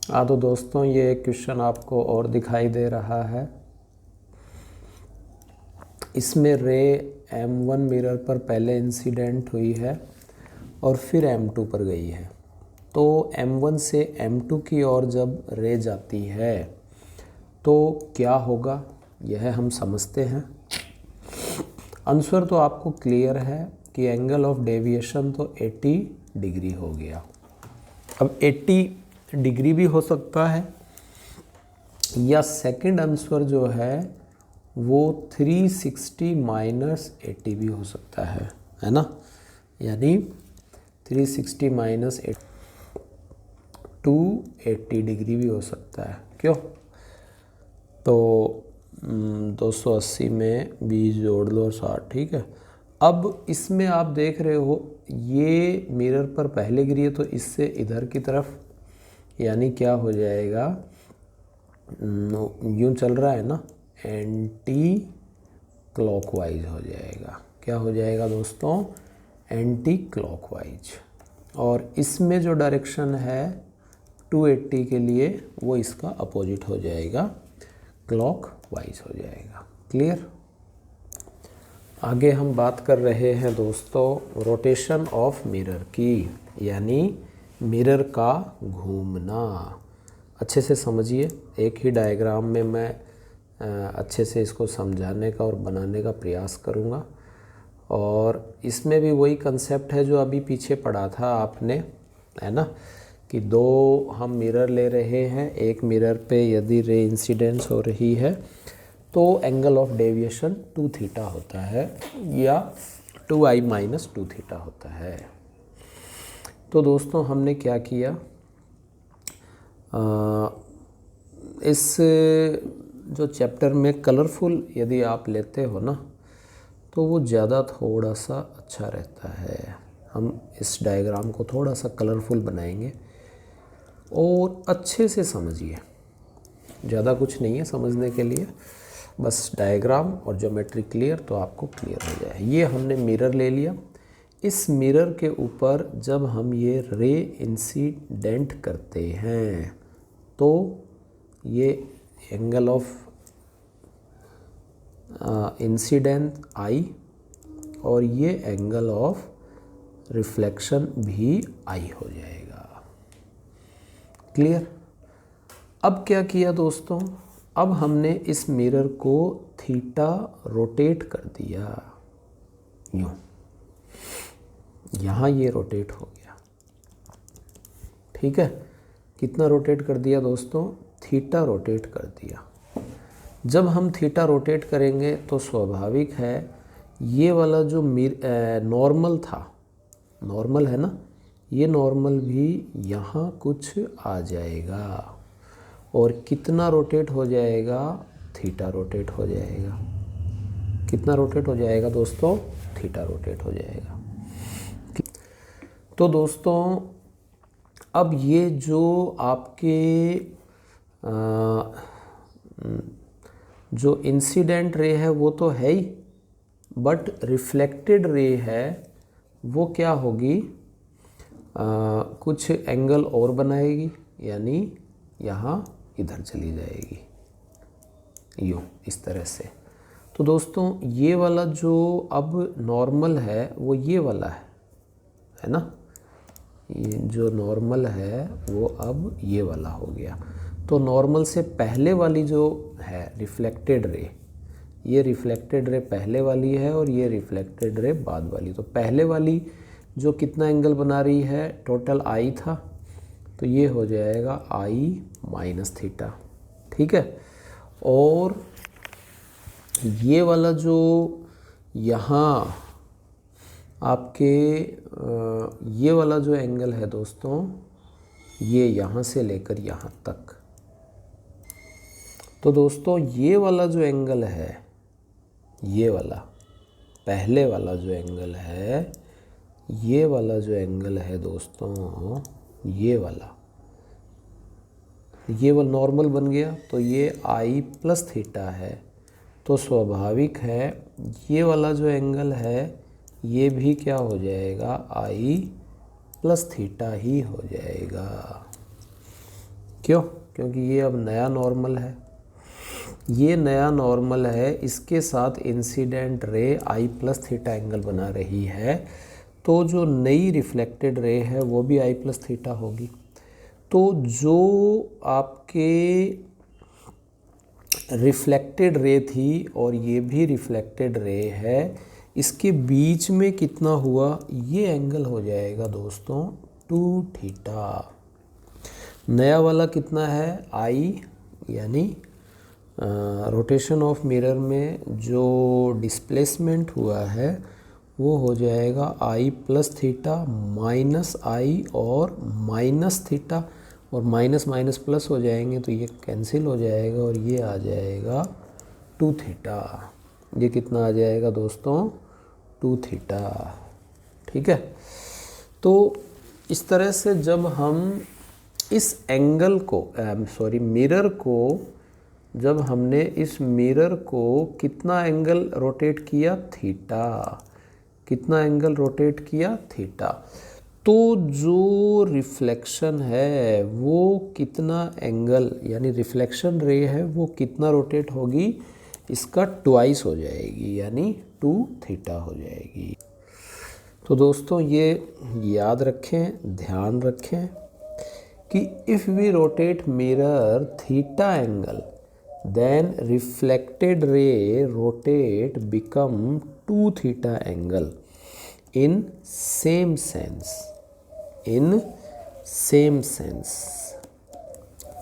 हाँ तो दोस्तों ये क्वेश्चन आपको और दिखाई दे रहा है। इसमें रे M1 मिरर पर पहले इंसिडेंट हुई है और फिर M2 पर गई है। तो M1 से M2 की ओर जब रे जाती है तो क्या होगा, यह हम समझते हैं। आंसर तो आपको क्लियर है कि एंगल ऑफ डेविएशन तो 80 डिग्री हो गया। अब 80 डिग्री भी हो सकता है या सेकंड आंसर जो है वो 360 माइनस 80 भी हो सकता है ना। यानी 360 माइनस 280 डिग्री भी हो सकता है। क्यों? तो 280 में 20 जोड़ लो और 60, ठीक है। अब इसमें आप देख रहे हो ये मिरर पर पहले गिरी है तो इससे इधर की तरफ, यानी क्या हो जाएगा, यूँ चल रहा है ना, एंटी क्लॉकवाइज हो जाएगा। क्या हो जाएगा दोस्तों? Anti clockwise. और इसमें जो डायरेक्शन है 280 के लिए वो इसका अपोजिट हो जाएगा, क्लॉकवाइज हो जाएगा। क्लियर? आगे हम बात कर रहे हैं दोस्तों रोटेशन ऑफ मिरर की, यानी मिरर का घूमना। अच्छे से समझिए, एक ही डायग्राम में मैं अच्छे से इसको समझाने का और बनाने का प्रयास करूँगा। और इसमें भी वही कंसेप्ट है जो अभी पीछे पढ़ा था आपने, है ना, कि दो हम मिरर ले रहे हैं। एक मिरर पे यदि रे इंसिडेंस हो रही है तो एंगल ऑफ डेविएशन 2 थीटा होता है या 2i माइनस 2 थीटा होता है। तो दोस्तों हमने क्या किया, इस जो चैप्टर में कलरफुल यदि आप लेते हो ना तो वो ज़्यादा थोड़ा सा अच्छा रहता है। हम इस डायग्राम को थोड़ा सा कलरफुल बनाएंगे और अच्छे से समझिए, ज़्यादा कुछ नहीं है समझने के लिए, बस डायग्राम और ज्योमेट्री क्लियर तो आपको क्लियर हो जाए। ये हमने मिरर ले लिया। इस मिरर के ऊपर जब हम ये रे इंसिडेंट करते हैं तो ये एंगल ऑफ इंसिडेंट आई और ये एंगल ऑफ रिफ्लेक्शन भी आई हो जाएगा। क्लियर? अब क्या किया दोस्तों, अब हमने इस मिरर को थीटा रोटेट कर दिया, यूँ यहाँ ये रोटेट हो गया, ठीक है। कितना रोटेट कर दिया दोस्तों? थीटा रोटेट कर दिया। जब हम थीटा रोटेट करेंगे तो स्वाभाविक है ये वाला जो नॉर्मल था, नॉर्मल है ना, ये नॉर्मल भी यहाँ कुछ आ जाएगा और कितना रोटेट हो जाएगा? थीटा रोटेट हो जाएगा। कितना रोटेट हो जाएगा दोस्तों? थीटा रोटेट हो जाएगा। तो दोस्तों अब ये जो आपके जो इंसिडेंट रे है वो तो है ही, बट रिफ्लेक्टेड रे है वो क्या होगी, कुछ एंगल और बनाएगी, यानी यहाँ इधर चली जाएगी, यूँ इस तरह से। तो दोस्तों ये वाला जो अब नॉर्मल है वो ये वाला है ना, ये जो नॉर्मल है वो अब ये वाला हो गया। तो नॉर्मल से पहले वाली जो है रिफ्लेक्टेड रे, ये रिफ्लेक्टेड रे पहले वाली है और ये रिफ्लेक्टेड रे बाद वाली। तो पहले वाली जो कितना एंगल बना रही है, टोटल आई था, तो ये हो जाएगा आई माइनस थीटा, ठीक है। और ये वाला जो यहाँ आपके ये वाला जो एंगल है दोस्तों, ये यहाँ से लेकर यहाँ तक। तो दोस्तों ये वाला जो एंगल है, ये वाला पहले वाला जो एंगल है, ये वाला जो एंगल है दोस्तों, ये वाला नॉर्मल बन गया, तो ये आई प्लस थीटा है। तो स्वाभाविक है ये वाला जो एंगल है ये भी क्या हो जाएगा, आई प्लस थीटा ही हो जाएगा। क्यों? क्योंकि ये अब नया नॉर्मल है, ये नया नॉर्मल है, इसके साथ इंसिडेंट रे आई प्लस थीटा एंगल बना रही है, तो जो नई रिफ्लेक्टेड रे है वो भी आई प्लस थीटा होगी। तो जो आपके रिफ्लेक्टेड रे थी और ये भी रिफ्लेक्टेड रे है, इसके बीच में कितना हुआ, ये एंगल हो जाएगा दोस्तों 2 थीटा। नया वाला कितना है, आई, यानी रोटेशन ऑफ मिरर में जो डिस्प्लेसमेंट हुआ है वो हो जाएगा आई प्लस थीटा माइनस आई और माइनस थीटा, और माइनस माइनस प्लस हो जाएंगे तो ये कैंसिल हो जाएगा और ये आ जाएगा 2 थीटा। ये कितना आ जाएगा दोस्तों, 2 थीटा। ठीक है, तो इस तरह से जब हम इस एंगल को मिरर को, जब हमने इस मिरर को कितना एंगल रोटेट किया, थीटा, कितना एंगल रोटेट किया, थीटा, तो जो रिफ्लेक्शन है वो कितना एंगल, यानी रिफ्लेक्शन रे है वो कितना रोटेट होगी, इसका ट्वाइस हो जाएगी, यानी 2 थीटा हो जाएगी। तो दोस्तों ये याद रखें, ध्यान रखें कि if we rotate mirror theta angle, then reflected ray rotate become 2 theta angle in same sense, in same sense।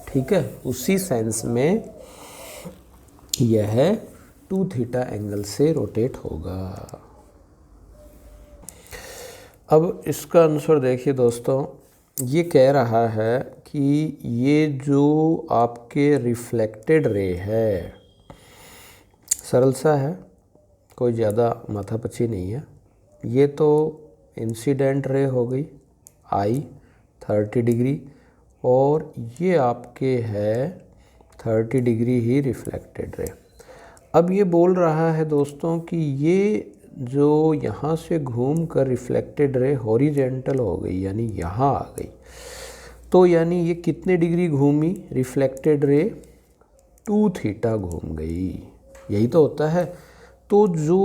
ठीक है, उसी सेंस में यह 2 थीटा एंगल से रोटेट होगा। अब इसका आंसर देखिए दोस्तों, ये कह रहा है कि ये जो आपके रिफ्लेक्टेड रे है, सरल सा है, कोई ज़्यादा माथापच्ची नहीं है। ये तो इंसिडेंट रे हो गई आई 30 डिग्री, और ये आपके है 30 डिग्री ही रिफ्लेक्टेड रे। अब ये बोल रहा है दोस्तों कि ये जो यहाँ से घूम कर रिफ्लेक्टेड रे हॉरिजेंटल हो गई, यानी यहाँ आ गई, तो यानी ये कितने डिग्री घूमी, रिफ्लेक्टेड रे 2 थीटा घूम गई, यही तो होता है। तो जो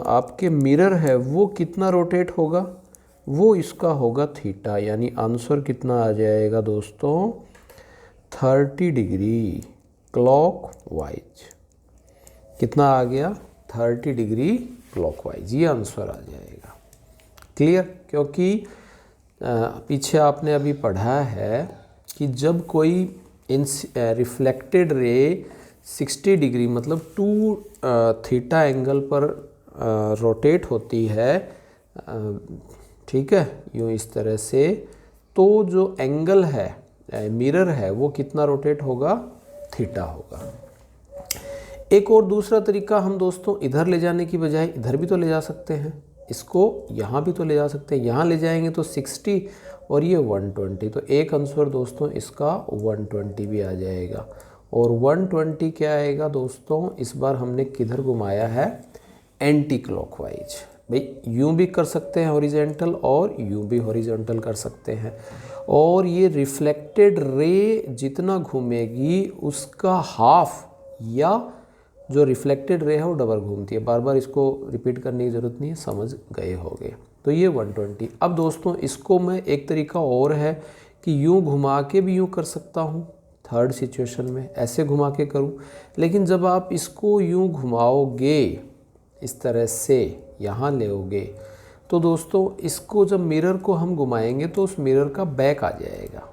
आपके मिरर है वो कितना रोटेट होगा, वो इसका होगा थीटा, यानी आंसर कितना आ जाएगा दोस्तों, 30 डिग्री क्लॉकवाइज। कितना आ गया, 30 डिग्री क्लॉकवाइज, ये आंसर आ जाएगा। क्लियर? क्योंकि पीछे आपने अभी पढ़ा है कि जब कोई रिफ्लेक्टेड रे 60 डिग्री मतलब 2 थीटा एंगल पर रोटेट होती है, ठीक है, यूँ इस तरह से, तो जो एंगल है मिरर है वो कितना रोटेट होगा, थीटा होगा। एक और दूसरा तरीका हम दोस्तों इधर ले जाने की बजाय इधर भी तो ले जा सकते हैं, इसको यहाँ भी तो ले जा सकते हैं। यहाँ ले जाएंगे तो 60 और ये 120, तो एक आंसर दोस्तों इसका 120 भी आ जाएगा। और 120 क्या आएगा दोस्तों, इस बार हमने किधर घुमाया है, एंटी क्लॉकवाइज। भाई यूँ भी कर सकते हैं हॉरिजेंटल और यूँ भी हॉरिजेंटल कर सकते हैं। और ये रिफ्लेक्टेड रे जितना घूमेगी उसका हाफ, या जो रिफ्लेक्टेड रे है वो डबल घूमती है। बार बार इसको रिपीट करने की ज़रूरत नहीं है, समझ गए होंगे। तो ये 120। अब दोस्तों इसको मैं एक तरीका और है कि यूँ घुमा के भी यूँ कर सकता हूँ, थर्ड सिचुएशन में ऐसे घुमा के करूँ। लेकिन जब आप इसको यूँ घुमाओगे, इस तरह से यहाँ लेओगे, तो दोस्तों इसको जब मिरर को हम घुमाएंगे तो उस मिरर का बैक आ जाएगा।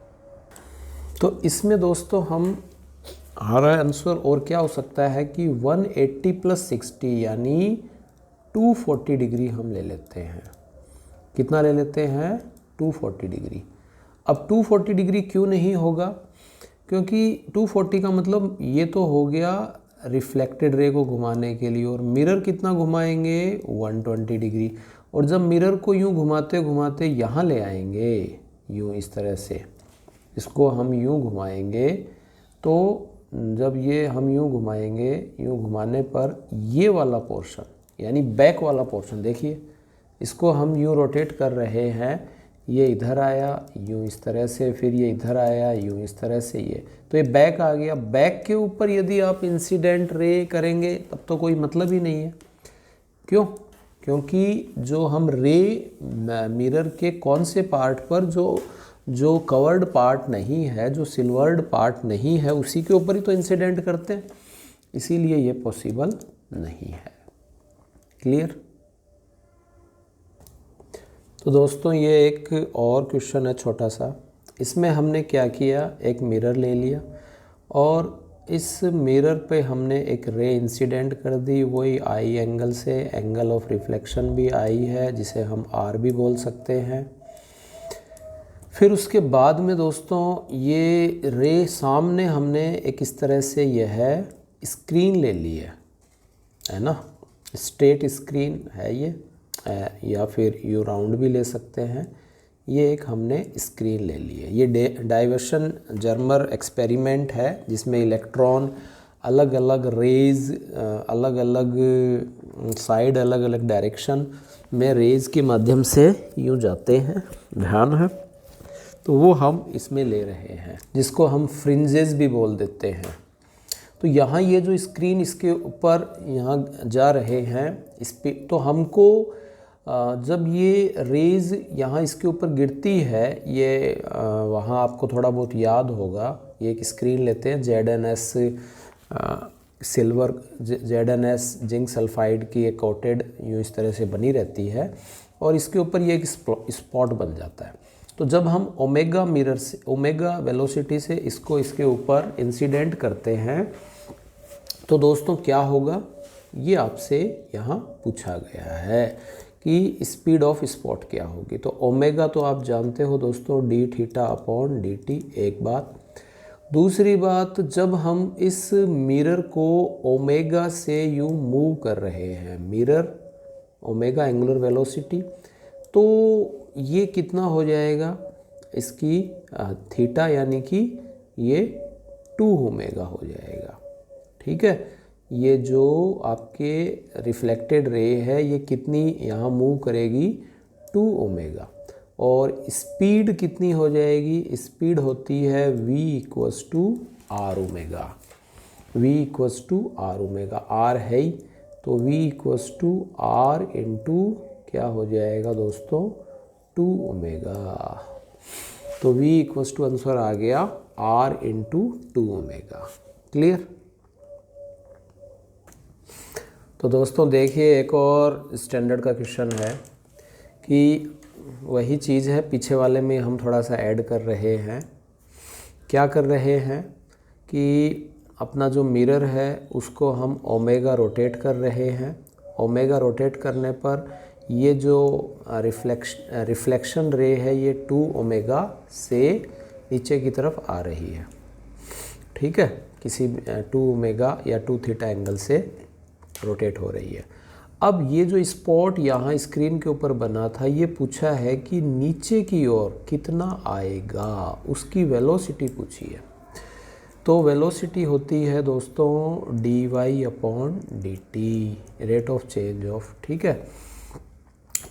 तो इसमें दोस्तों हमारा आंसर और क्या हो सकता है कि 180 + 60 यानी 240 डिग्री हम ले लेते हैं। कितना ले लेते हैं, 240 डिग्री। अब 240 डिग्री क्यों नहीं होगा, क्योंकि 240 का मतलब ये तो हो गया रिफ्लेक्टेड रे को घुमाने के लिए, और मिरर कितना घुमाएंगे, 120 डिग्री। और जब मिरर को यूँ घुमाते घुमाते यहाँ ले आएंगे, यूँ इस तरह से इसको हम यूँ घुमाएंगे, तो जब ये हम यूँ घुमाएंगे, यूँ घुमाने पर ये वाला पोर्शन यानी बैक वाला पोर्शन, देखिए इसको हम यूँ रोटेट कर रहे हैं ये इधर आया यूँ इस तरह से, फिर ये इधर आया यूँ इस तरह से, ये तो ये बैक आ गया। बैक के ऊपर यदि आप इंसिडेंट रे करेंगे तब तो कोई मतलब ही नहीं है। क्यों? क्योंकि जो हम रे मिरर के कौन से पार्ट पर, जो कवर्ड पार्ट नहीं है, जो सिल्वर्ड पार्ट नहीं है, उसी के ऊपर ही तो इंसिडेंट करते हैं, इसीलिए ये पॉसिबल नहीं है। क्लियर? तो दोस्तों ये एक और क्वेश्चन है छोटा सा। इसमें हमने क्या किया, एक मिरर ले लिया और इस मिरर पे हमने एक रे इंसिडेंट कर दी, वही आई एंगल से, एंगल ऑफ रिफ्लेक्शन भी आई है, जिसे हम आर भी बोल सकते हैं। फिर उसके बाद में दोस्तों ये रे सामने हमने एक इस तरह से यह है स्क्रीन ले ली है ना, स्ट्रेट स्क्रीन है ये, या फिर यू राउंड भी ले सकते हैं। ये एक हमने स्क्रीन ले ली है। ये डाइवर्शन जर्मर एक्सपेरिमेंट है जिसमें इलेक्ट्रॉन अलग अलग रेज, अलग अलग साइड, अलग अलग डायरेक्शन में रेज के माध्यम से यूँ जाते हैं, ध्यान है। तो वो हम इसमें ले रहे हैं, जिसको हम फ्रिंजेस भी बोल देते हैं। तो यहाँ ये जो स्क्रीन इसके ऊपर यहाँ जा रहे हैं, इस पे तो हमको जब ये रेज़ यहाँ इसके ऊपर गिरती है, ये वहाँ आपको थोड़ा बहुत याद होगा, ये एक स्क्रीन लेते हैं ZnS silver, ZnS zinc sulphide की एक कोटेड यूँ इस तरह से बनी रहती है और इसके ऊपर ये एक स्पॉट बन जाता है। तो जब हम ओमेगा मिरर से, ओमेगा वेलोसिटी से इसको इसके ऊपर इंसिडेंट करते हैं तो दोस्तों क्या होगा, ये आपसे यहाँ पूछा गया है कि स्पीड ऑफ स्पॉट क्या होगी। तो ओमेगा तो आप जानते हो दोस्तों, D theta upon D T, एक बात। दूसरी बात, जब हम इस मिरर को ओमेगा से यूँ मूव कर रहे हैं, मिरर ओमेगा एंगुलर वेलोसिटी, तो ये कितना हो जाएगा, इसकी थीटा यानी कि ये 2 ओमेगा हो जाएगा। ठीक है, ये जो आपके रिफ्लेक्टेड रे है ये कितनी यहाँ मूव करेगी, 2 ओमेगा, और स्पीड कितनी हो जाएगी, स्पीड होती है v equals to R omega, v equals to R omega, R है ही, तो v equals to R into क्या हो जाएगा दोस्तों, 2 ओमेगा। तो v इक्वस टू आंसर आ गया r इंटू 2 ओमेगा। क्लियर? तो दोस्तों देखिए एक और स्टैंडर्ड का क्वेश्चन है कि वही चीज़ है, पीछे वाले में हम थोड़ा सा ऐड कर रहे हैं। क्या कर रहे हैं कि अपना जो मिरर है उसको हम ओमेगा रोटेट कर रहे हैं। ओमेगा रोटेट करने पर ये जो रिफ्लेक्शन रे है ये 2 ओमेगा से नीचे की तरफ आ रही है। ठीक है, किसी 2 ओमेगा या 2 थीटा एंगल से रोटेट हो रही है। अब ये जो स्पॉट यहाँ स्क्रीन के ऊपर बना था, ये पूछा है कि नीचे की ओर कितना आएगा, उसकी वेलोसिटी पूछी है। तो वेलोसिटी होती है दोस्तों dy upon dt, rate of change of. ठीक है,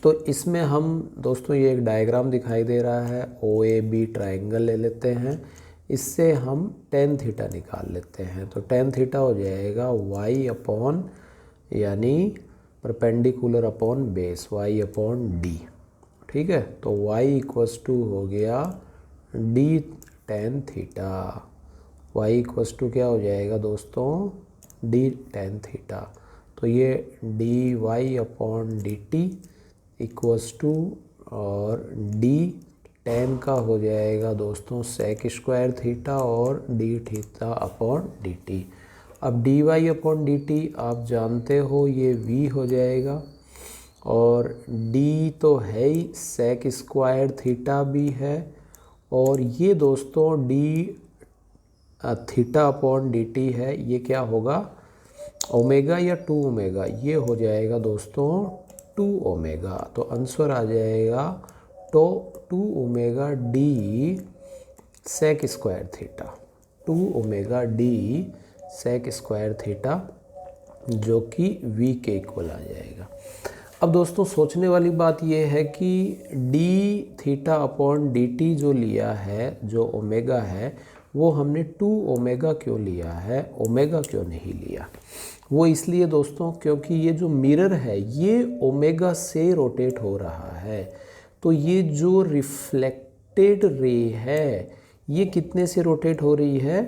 तो इसमें हम दोस्तों ये एक डायग्राम दिखाई दे रहा है, OAB ट्राइंगल ले लेते हैं, इससे हम tan थीटा निकाल लेते हैं। तो tan थीटा हो जाएगा y अपॉन यानी perpendicular upon base, y upon D. ठीक है, तो y इक्वस टू हो गया d tan theta, y equals to क्या हो जाएगा दोस्तों, d tan थीटा। तो ये dy upon D T equals to और d tan का हो जाएगा दोस्तों sec स्क्वायर थीटा और d theta upon D T. अब dy अपॉन डी टी आप जानते हो ये v हो जाएगा और d तो है ही, sec स्क्वायर थीटा भी है, और ये दोस्तों d theta upon D T है, ये क्या होगा ओमेगा या 2 ओमेगा, ये हो जाएगा दोस्तों 2 ओमेगा। तो आंसर आ जाएगा तो 2 omega D sec square theta, 2 omega D sec square theta, जो कि v के इक्वल आ जाएगा। अब दोस्तों सोचने वाली बात यह है कि D theta upon D T जो लिया है, जो ओमेगा है, वो हमने 2 ओमेगा क्यों लिया है, ओमेगा क्यों नहीं लिया? वो इसलिए दोस्तों क्योंकि ये जो मिरर है ये ओमेगा से रोटेट हो रहा है, तो ये जो रिफ्लेक्टेड रे है ये कितने से रोटेट हो रही है?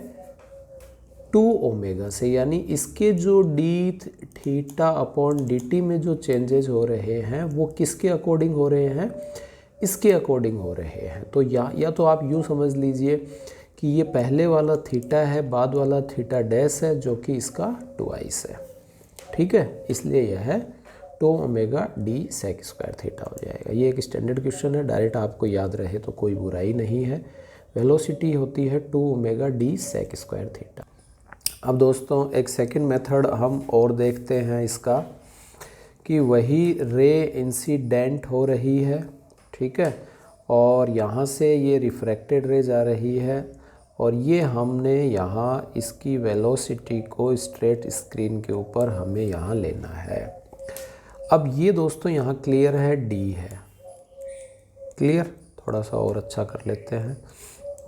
2 ओमेगा से, यानी इसके जो D theta upon D T में जो चेंजेस हो रहे हैं वो किसके अकॉर्डिंग हो रहे हैं? इसके अकॉर्डिंग हो रहे हैं। तो या तो आप यूँ समझ लीजिए कि ये पहले वाला थीटा है, बाद वाला थीटा डैश है, जो कि इसका ट्वाइस है। ठीक है, इसलिए यह है 2 omega D sec square theta हो जाएगा। ये एक स्टैंडर्ड क्वेश्चन है, डायरेक्ट आपको याद रहे तो कोई बुराई नहीं है। वेलोसिटी होती है 2 omega D sec square theta. अब दोस्तों एक सेकंड मेथड हम और देखते हैं इसका, कि वही रे इंसिडेंट हो रही है, ठीक है, और यहाँ से ये रिफ्रैक्टेड रे जा रही है, और ये हमने यहाँ इसकी वेलोसिटी को स्ट्रेट स्क्रीन के ऊपर हमें यहाँ लेना है। अब ये दोस्तों यहाँ क्लियर है, डी है, क्लियर, थोड़ा सा और अच्छा कर लेते हैं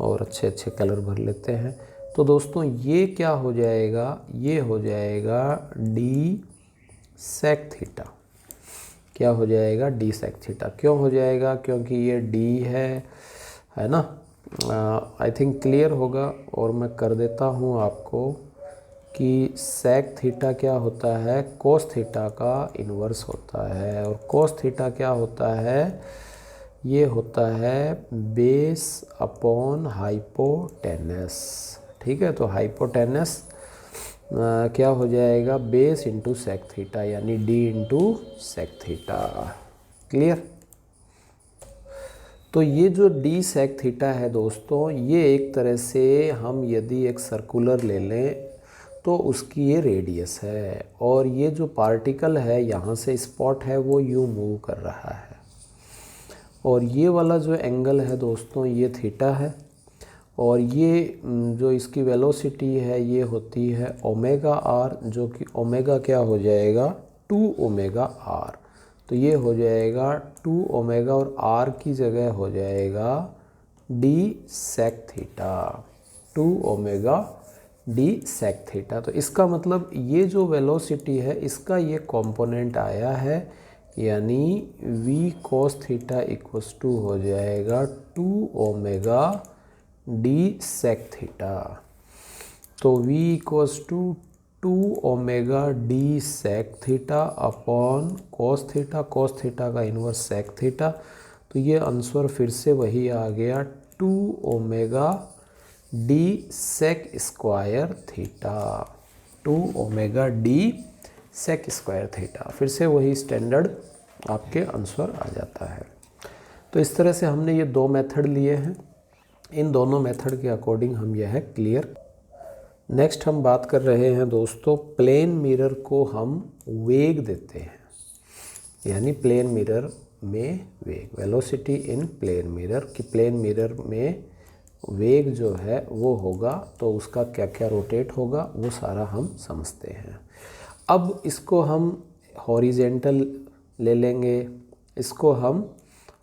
और अच्छे अच्छे कलर भर लेते हैं। तो दोस्तों ये क्या हो जाएगा? ये हो जाएगा डी सेक थीटा। क्या हो जाएगा? D sec theta. क्यों हो जाएगा? क्योंकि ये डी है ना। आई थिंक क्लियर होगा, और मैं कर देता हूँ आपको कि सेक थीटा क्या होता है? कोस थीटा का इन्वर्स होता है, और कोस थीटा क्या होता है? ये होता है बेस अपॉन हाइपोटेनस। ठीक है, तो हाइपोटेनस क्या हो जाएगा? बेस इंटू सेक थीटा, यानी D into sec theta. Clear? तो ये जो डी सेक थीटा है दोस्तों, ये एक तरह से हम यदि एक सर्कुलर ले लें तो उसकी ये रेडियस है, और ये जो पार्टिकल है यहाँ से स्पॉट है वो यूँ मूव कर रहा है, और ये वाला जो एंगल है दोस्तों ये थीटा है, और ये जो इसकी वेलोसिटी है ये होती है ओमेगा आर, जो कि ओमेगा क्या हो जाएगा? 2 ओमेगा आर। तो ये हो जाएगा 2 ओमेगा, और आर की जगह हो जाएगा D sec theta, 2 omega D sec theta. तो इसका मतलब ये जो वेलोसिटी है इसका ये कंपोनेंट आया है, यानी v cos theta equals to हो जाएगा 2 ओमेगा डी सेक थीटा। तो v equals to 2 omega D sec theta upon cos theta, cos theta का इन्वर्स सेक थीटा। तो ये आंसर फिर से वही आ गया 2 omega D sec square theta, 2 omega D sec square theta. फिर से वही स्टैंडर्ड आपके आंसर आ जाता है। तो इस तरह से हमने ये 2 मेथड लिए हैं, इन दोनों मेथड के अकॉर्डिंग हम यह है क्लियर। नेक्स्ट हम बात कर रहे हैं दोस्तों, प्लेन मिरर को हम वेग देते हैं, यानी प्लेन मिरर में वेग, वेलोसिटी इन प्लेन मिरर, कि प्लेन मिरर में वेग जो है वो होगा तो उसका क्या क्या रोटेट होगा वो सारा हम समझते हैं। अब इसको हम हॉरिजेंटल ले लेंगे, इसको हम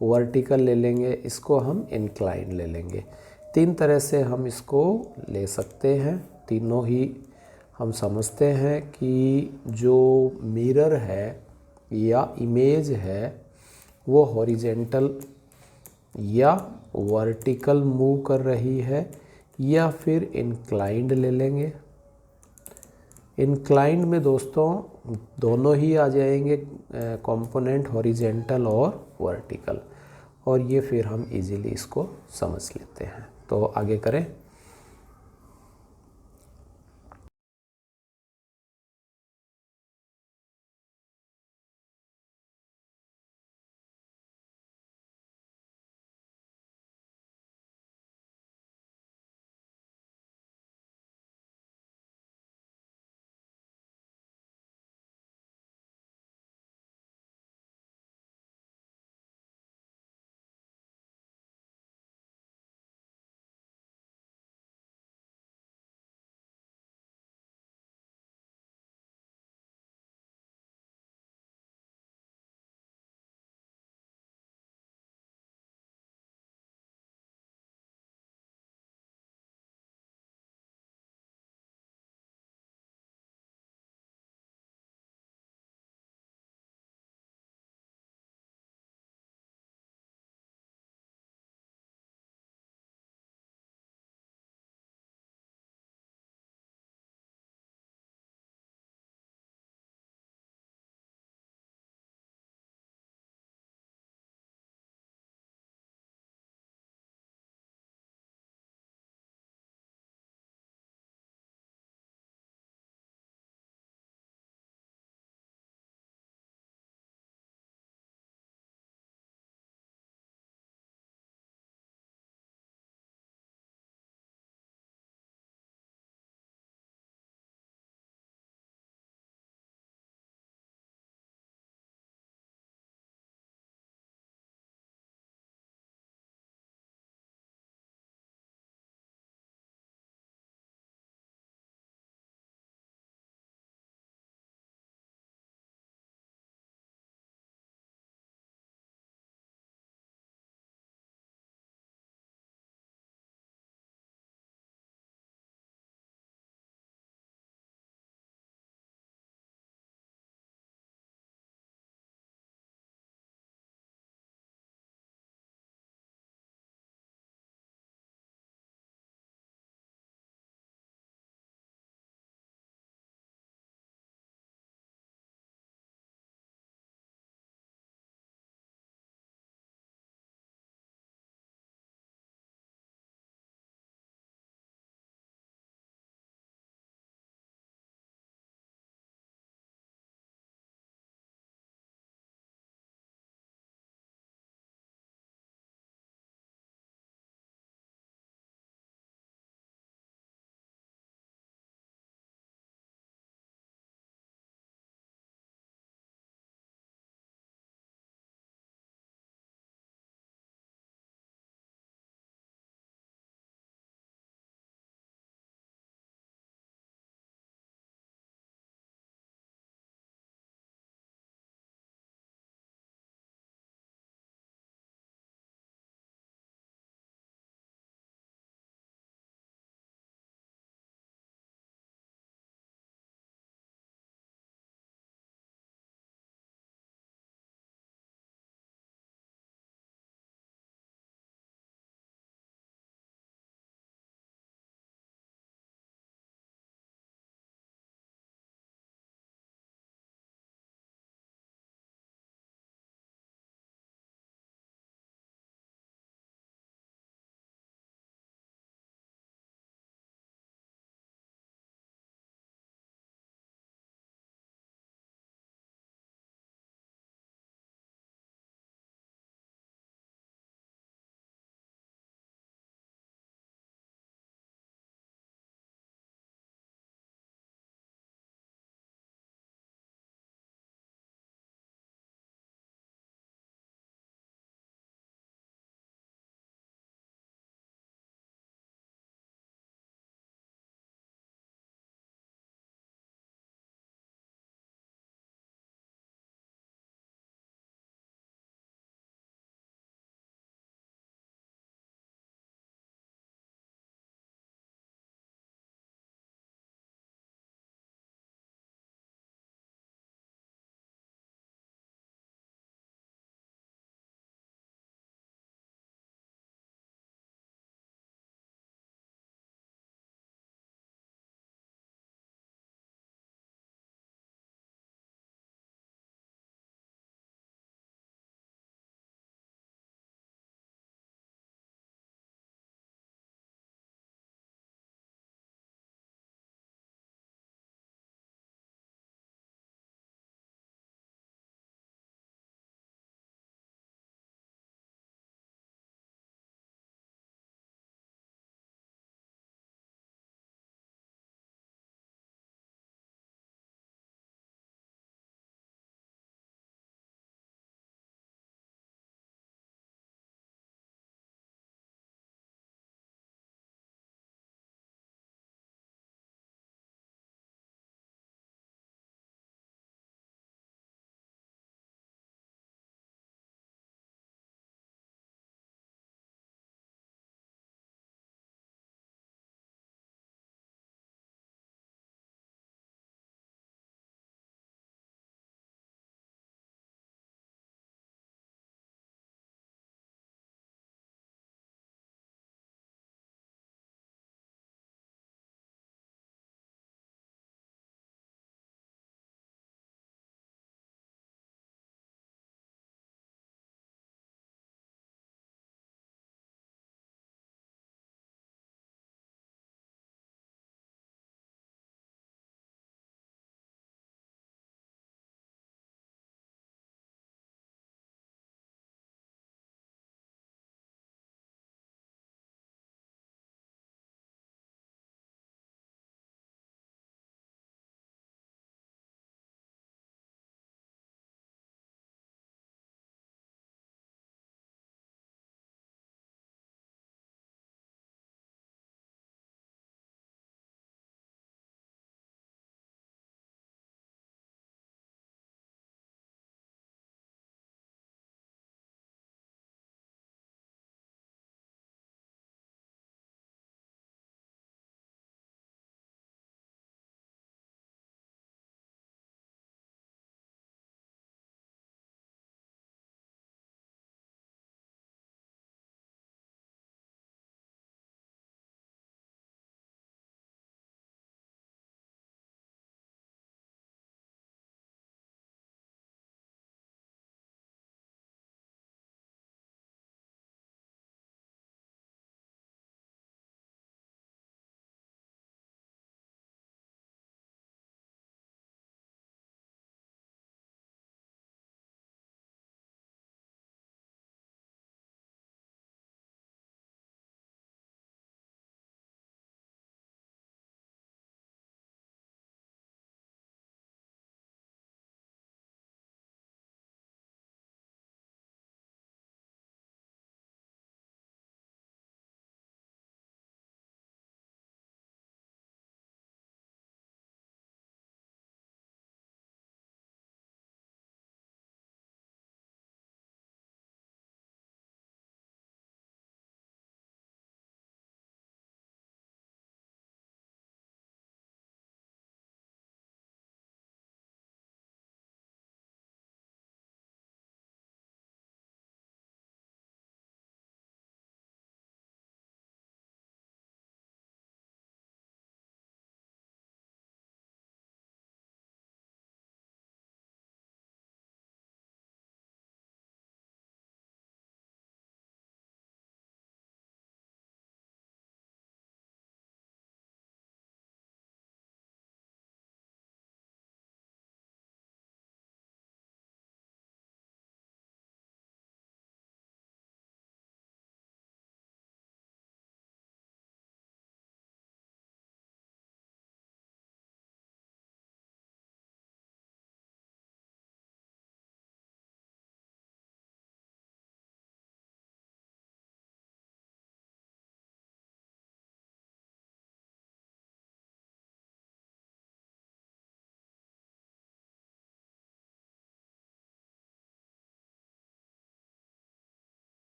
वर्टिकल ले लेंगे, इसको हम इंक्लाइन ले लेंगे। 3 तरह से हम इसको ले सकते हैं, तीनों ही हम समझते हैं कि जो मिरर है या इमेज है वो हॉरिजेंटल या वर्टिकल मूव कर रही है, या फिर इंक्लाइंड ले लेंगे। इंक्लाइंड में दोस्तों दोनों ही आ जाएंगे कंपोनेंट, हॉरिजेंटल और वर्टिकल, और ये फिर हम इजीली इसको समझ लेते हैं। तो आगे करें।